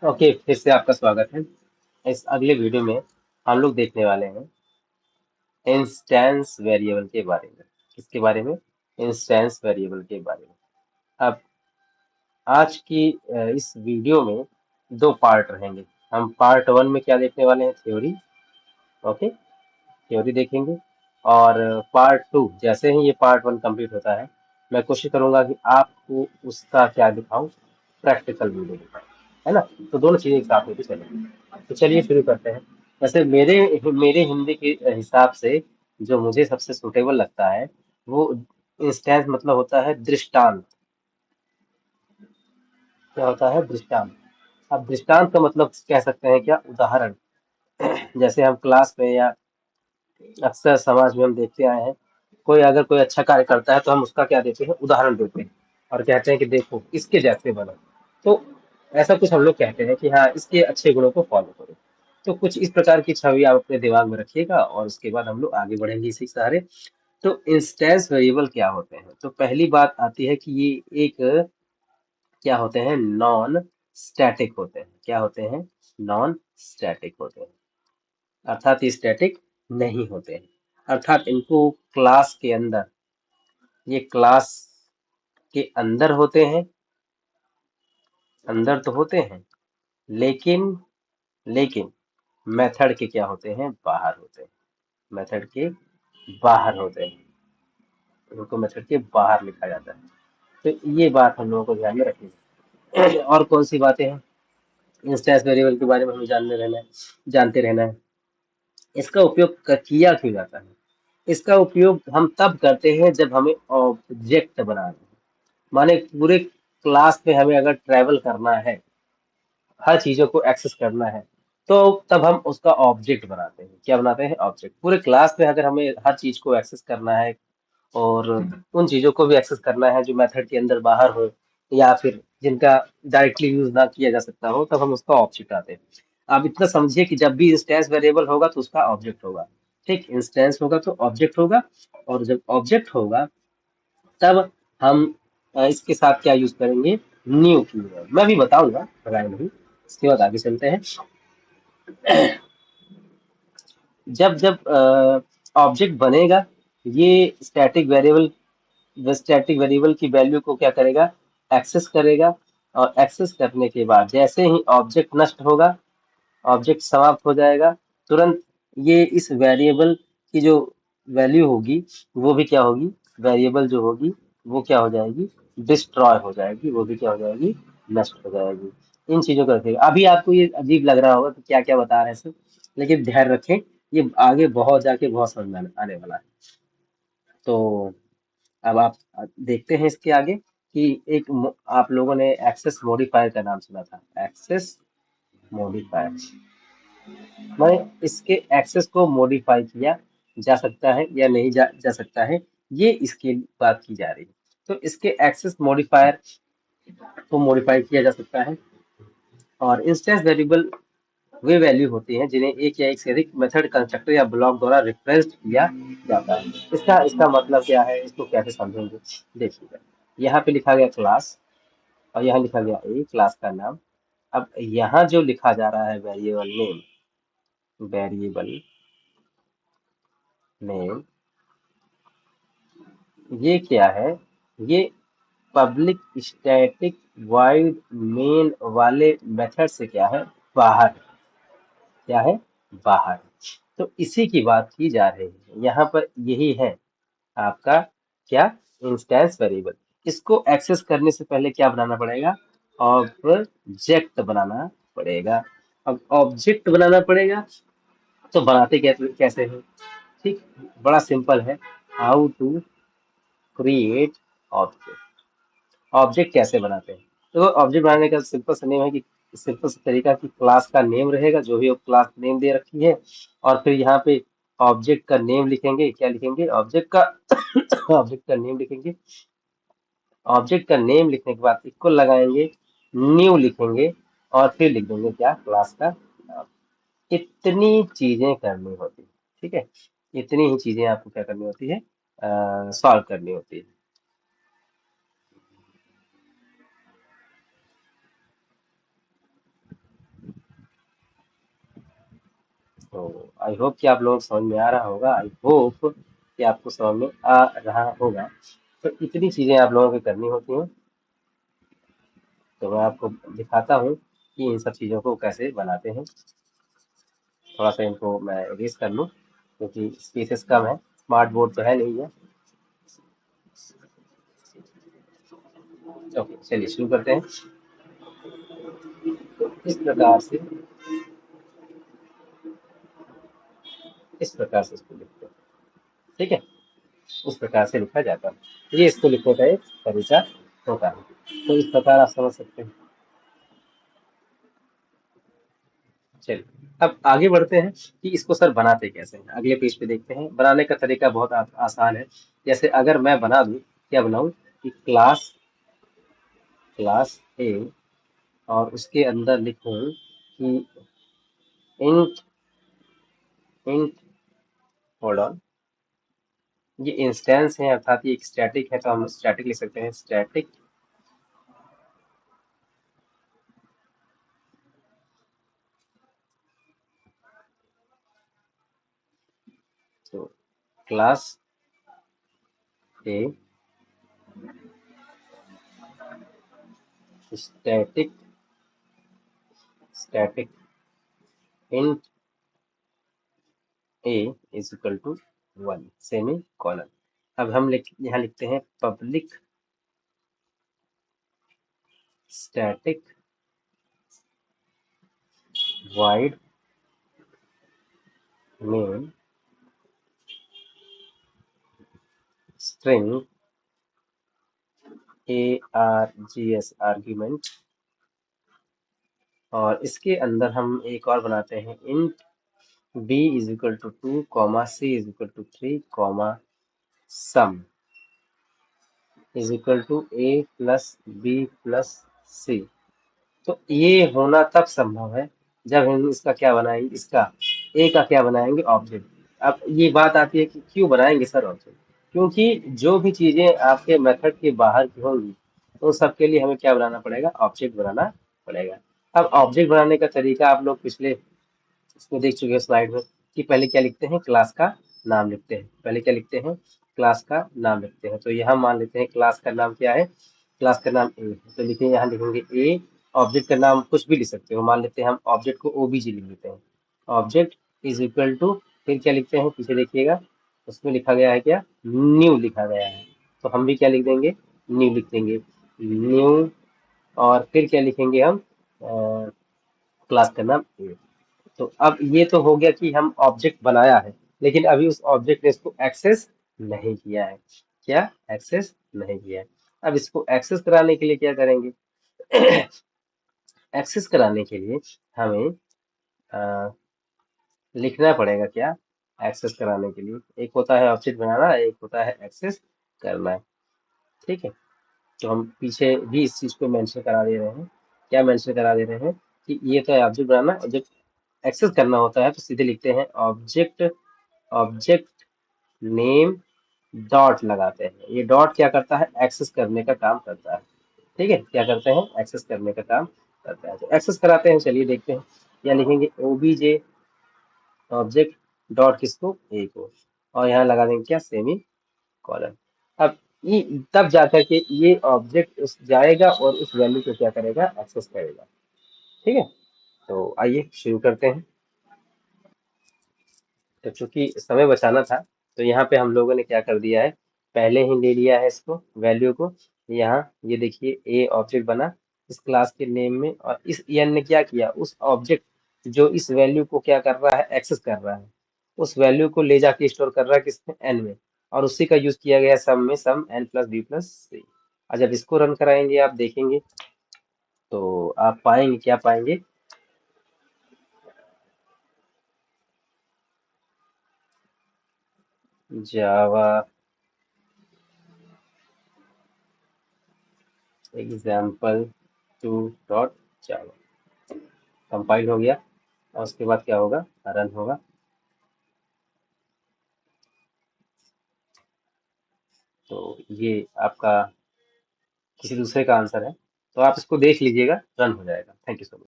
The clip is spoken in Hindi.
ओके, फिर से आपका स्वागत है। इस अगले वीडियो में हम लोग देखने वाले हैं इंस्टेंस वेरिएबल के बारे में। किसके बारे में? इंस्टेंस वेरिएबल के बारे में। अब आज की इस वीडियो में दो पार्ट रहेंगे। हम पार्ट वन में क्या देखने वाले हैं? थ्योरी। ओके, थ्योरी देखेंगे। और पार्ट टू, जैसे ही ये पार्ट वन कंप्लीट होता है, मैं कोशिश करूंगा कि आपको उसका क्या दिखाऊं, प्रैक्टिकल वीडियो दिखाऊं, है ना। तो दोनों चीजें एक साथ होती चलेंगी। तो चलिए शुरू करते हैं। वैसे मेरे मेरे हिंदी के हिसाब से जो मुझे सबसे सुटेबल लगता है वो इंस्टेंस मतलब होता है दृष्टांत। क्या होता है? दृष्टांत। अब दृष्टांत का मतलब कह सकते हैं क्या? उदाहरण। जैसे हम क्लास में या अक्सर समाज में हम देखते आए हैं, कोई अच्छा कार्य करता है तो हम उसका क्या देते हैं? उदाहरण देते हैं और कहते हैं कि देखो इसके जैसे बनो। तो ऐसा कुछ हम लोग कहते हैं कि हाँ, इसके अच्छे गुणों को फॉलो करो। तो कुछ इस प्रकार की छवि आप अपने दिमाग में रखिएगा और उसके बाद हम लोग आगे बढ़ेंगे इसी सहारे। तो इंस्टेंस वेरिएबल क्या होते हैं? तो पहली बात आती है कि ये एक क्या होते हैं? नॉन स्टैटिक होते हैं। क्या होते हैं? नॉन स्टैटिक होते हैं, अर्थात ये स्टैटिक नहीं होते हैं। अर्थात इनको क्लास के अंदर, ये क्लास के अंदर होते हैं, अंदर तो होते हैं, लेकिन लेकिन मेथड के क्या होते हैं? बाहर होते हैं। मेथड के बाहर होते हैं, इनको मेथड के बाहर लिखा जाता है। तो ये बात हम लोगों को ध्यान में रखनी है। और कौन सी बातें हैं? इंस्टेंस वेरिएबल के बारे में हमें जानते रहना है। इसका उपयोग किया क्यों जाता है? इसका उपयोग हम तब करते हैं जब हमें ऑब्जेक्ट बनाना है। माने पूरे क्लास में हमें अगर ट्रैवल करना है, हर चीजों को एक्सेस करना है, तो तब हम उसका ऑब्जेक्ट बनाते हैं। क्या बनाते हैं? ऑब्जेक्ट। पूरे क्लास में अगर हमें हर चीज को एक्सेस करना है और उन चीजों को भी एक्सेस करना है जो मेथड के अंदर बाहर हो या फिर जिनका डायरेक्टली यूज ना किया जा सकता हो, तब हम उसका ऑब्जेक्ट आते हैं। आप इतना समझिए कि जब भी इंस्टेंस वेरिएबल होगा तो उसका ऑब्जेक्ट होगा। ठीक, इंस्टेंस होगा तो ऑब्जेक्ट होगा। और जब ऑब्जेक्ट होगा तब हम इसके साथ क्या यूज करेंगे? New keyword. मैं भी बताऊंगा, बताए नहीं। इसके बाद आगे चलते हैं। जब जब ऑब्जेक्ट बनेगा, ये स्टैटिक वेरिएबल स्टैटिक वेरिएबल की वैल्यू को क्या करेगा? एक्सेस करेगा। और एक्सेस करने के बाद जैसे ही ऑब्जेक्ट नष्ट होगा, ऑब्जेक्ट समाप्त हो जाएगा, तुरंत ये इस वेरिएबल की जो वैल्यू होगी वो भी क्या होगी? वेरिएबल जो होगी वो क्या हो जाएगी? डिस्ट्रॉय हो जाएगी। वो भी क्या हो जाएगी? नष्ट हो जाएगी। इन चीजों का रखिएगा। अभी आपको ये अजीब लग रहा होगा कि क्या क्या बता रहे हैं सब, लेकिन ध्यान रखें, ये आगे बहुत जाके बहुत समझ में आने वाला है। तो अब आप देखते हैं इसके आगे कि आप लोगों ने एक्सेस मॉडिफायर का नाम सुना था। एक्सेस मॉडिफायर, मैं इसके एक्सेस को मॉडिफाई किया जा सकता है या नहीं जा सकता है, ये इसकी बात की जा रही है। तो इसके एक्सेस मॉडिफायर को मॉडिफाई किया जा सकता है। और इंस्टेंस वेरिएबल वे वैल्यू होती हैं जिन्हें एक या एक से अधिक मेथड, कंस्ट्रक्टर या ब्लॉक द्वारा रिप्रेजेंट किया जाता है। इसका इसका मतलब क्या है? इसको कैसे समझेंगे? देखिएगा, यहाँ पे लिखा गया क्लास और यहाँ लिखा गया ए, क्लास का नाम। अब यहाँ जो लिखा जा रहा है वेरिएबल नेम, वेरिएबल नेम, ये क्या है? ये पब्लिक स्टैटिक वाइड मेन वाले मेथड से क्या है? बाहर। क्या है? बाहर। तो इसी की बात की जा रही है यहाँ पर। यही है आपका क्या? Instance variable. इसको एक्सेस करने से पहले क्या बनाना पड़ेगा? ऑब्जेक्ट बनाना पड़ेगा। अब ऑब्जेक्ट बनाना पड़ेगा तो बनाते कैसे हैं? ठीक, बड़ा सिंपल है। How to create object. Object कैसे बनाते हैं? तो ऑब्जेक्ट बनाने का सिंपल सा नेम है कि सिंपल सा तरीका कि क्लास का नेम रहेगा, जो भी क्लास नेम दे रखी है, और फिर यहाँ पे ऑब्जेक्ट का नेम लिखेंगे। क्या लिखेंगे? ऑब्जेक्ट का ऑब्जेक्ट का नेम लिखेंगे। ऑब्जेक्ट का नेम लिखने के बाद इक्वल लगाएंगे, न्यू लिखेंगे और फिर लिख देंगे क्या? क्लास का नाम। इतनी चीजें करनी होती है। ठीक है, इतनी ही चीजें आपको क्या करनी होती है? सॉल्व करनी होती है। तो आई होप कि आप लोगों को समझ में आ रहा होगा, आई होप कि आपको समझ में आ रहा होगा। तो इतनी चीजें आप लोगों को करनी होती हैं। तो मैं आपको दिखाता हूँ कि इन सब चीजों को कैसे बनाते हैं। थोड़ा सा इनको मैं इरेज कर लूँ क्योंकि स्पेसेस कम है, स्मार्ट बोर्ड तो है नहीं है। ओके, चलिए शुरू करते हैं। तो इस प्रकार से इसको लिखते हैं। ठीक है, इस प्रकार से लिखा जाता है। ये इसको लिखने का एक तरीका होता है। तो इस प्रकार आप समझ सकते हैं। चलिए, अब आगे बढ़ते हैं कि इसको सर बनाते कैसे हैं। अगले पेज पे देखते हैं। बनाने का तरीका बहुत आसान है। जैसे अगर मैं बना दूं, क्या बनाऊं कि क्लास क्लास ए और उसके अंदर लिखूं कि इंट इंट होल्ड ऑन, ये इंस्टेंस है अर्थात ये एक स्टैटिक है, तो हम स्टैटिक लिख सकते हैं। स्टैटिक तो class a static static int a is equal to 1 semicolon. अब हम यहाँ लिखते हैं public static void main string args argument, और इसके अंदर हम एक और बनाते हैं int b is equal to 2 comma c is equal to 3 comma sum is equal to a plus b plus c। तो ये होना तब संभव है जब हम इसका क्या बनाएंगे, इसका ए का क्या बनाएंगे, ऑब्जेक्ट। अब ये बात आती है कि क्यों बनाएंगे सर ऑब्जेक्ट। क्योंकि जो भी चीजें आपके मेथड के बाहर की होंगी तो सबके लिए हमें क्या बनाना पड़ेगा, ऑब्जेक्ट बनाना पड़ेगा। अब ऑब्जेक्ट बनाने का तरीका आप लोग पिछले इसको देख चुके हैं स्लाइड में कि पहले क्या लिखते हैं, क्लास का नाम लिखते हैं। पहले क्या लिखते हैं, क्लास का नाम लिखते हैं। तो यहाँ मान लेते हैं क्लास का नाम क्या है, क्लास का नाम ए। तो लिखिए, यहाँ लिखेंगे ए। ऑब्जेक्ट का नाम कुछ भी लिख सकते हो, मान लेते हैं हम ऑब्जेक्ट को ओबीजी लिख लेते हैं। ऑब्जेक्ट इज इक्वल टू, फिर क्या लिखते हैं, पीछे देखिएगा उसमें लिखा गया है क्या, न्यू लिखा गया है। तो हम भी क्या लिख देंगे, न्यू लिख देंगे, न्यू। और फिर क्या लिखेंगे हम, क्लास का नाम ए। तो अब ये तो हो गया कि हम ऑब्जेक्ट बनाया है, लेकिन अभी उस ऑब्जेक्ट ने इसको एक्सेस नहीं किया है। क्या, एक्सेस नहीं किया है। अब इसको एक्सेस कराने के लिए क्या करेंगे, एक्सेस कराने के लिए हमें अ, लिखना पड़ेगा क्या, एक्सेस कराने के लिए एक होता है ऑब्जेक्ट बनाना, एक होता है एक्सेस करना। ठीक है, तो हम पीछे भी इस चीज को मेंशन करा दे रहे हैं। क्या मेंशन करा दे रहे हैं कि ये तो है ऑब्जेक्ट बनाना, ऑब्जेक्ट एक्सेस करना होता है तो सीधे लिखते हैं ऑब्जेक्ट ऑब्जेक्ट नेम डॉट लगाते हैं। ये डॉट क्या करता है, एक्सेस करने का काम करता है। ठीक है, क्या करते हैं, एक्सेस करने का काम करता है। तो एक्सेस कराते हैं, चलिए देखते हैं। या लिखेंगे ओबीजे ऑब्जेक्ट डॉट किसको, ए को, और यहाँ लगा देंगे क्या, सेमी कॉलन। अब ये तब जाकर के ये ऑब्जेक्ट उस जाएगा और उस वैल्यू को क्या करेगा, एक्सेस करेगा। ठीक है, तो आइए शुरू करते हैं। तो चूंकि समय बचाना था, तो यहाँ पे हम लोगों ने क्या कर दिया है, पहले ही ले लिया है इसको वैल्यू को। यहाँ ये देखिए ए ऑब्जेक्ट बना इस क्लास के नेम में, और इस एन ने क्या किया, उस ऑब्जेक्ट जो इस वैल्यू को क्या कर रहा है, एक्सेस कर रहा है, उस वैल्यू को ले जाके स्टोर कर रहा है किसमें, एन में। और उसी का यूज किया गया है सम में, सम एन प्लस बी प्लस सी। और जब इसको रन कराएंगे आप देखेंगे तो आप पाएंगे, क्या पाएंगे, जावा एग्जाम्पल 2 डॉट जावा कंपाइल हो गया। और उसके बाद क्या होगा, रन होगा। तो ये आपका किसी दूसरे का आंसर है, तो आप इसको देख लीजिएगा, रन हो जाएगा। Thank you so much.